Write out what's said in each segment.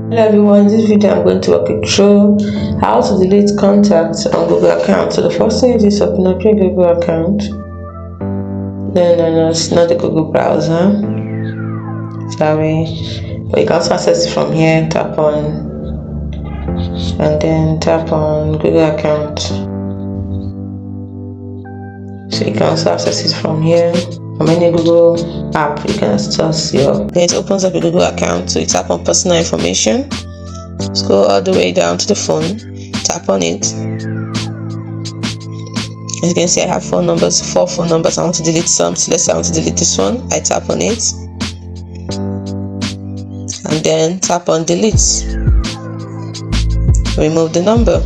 Hello everyone, in this video I'm going to walk you through how to delete contacts on Google account. So the first thing is open up your Google account, then it's not the Google browser, sorry, but you can also access it from here. Tap on and then tap on Google account, so you can also access it from here. From any Google app, you can access then it opens up a Google account. So you tap on personal information, scroll all the way down to the phone, tap on it. As you can see, I have four phone numbers. I want to delete some, so let's say I want to delete this one. I tap on it and then tap on delete. Remove the number.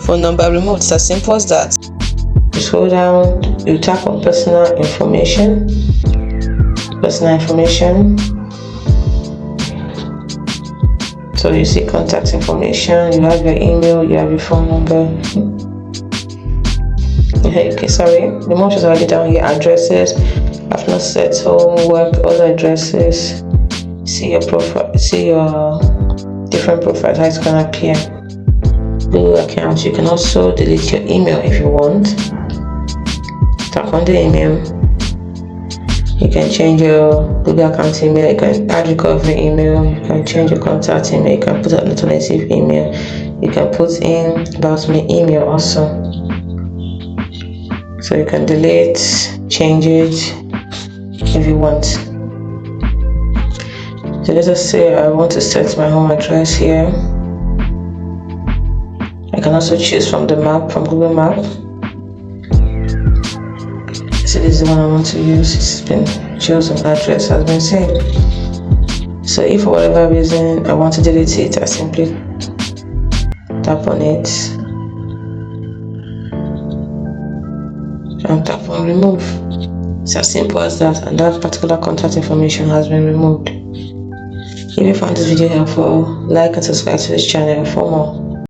Phone number removed. It's as simple as that. You scroll down, you tap on personal information. So you see contact information, you have your email, you have your phone number. Okay, sorry, the most is already down here. Addresses, I've not set home, work, other addresses. See your profile, see your different profiles, how it's gonna appear. Google account, you can also delete your email if you want. Tap on the email. You can change your Google account email, you can add recovery email, you can change your contact email, you can put an alternative email, you can put in about me email also. So you can delete, change it if you want. So let us say I want to set my home address here. I can also choose from the map, from Google Map. So this is the one I want to use. It's been chosen, address has been saved. So if for whatever reason I want to delete it, I simply tap on it and tap on remove. It's as simple as that, and that particular contact information has been removed. If you found this video helpful, like and subscribe to this channel for more.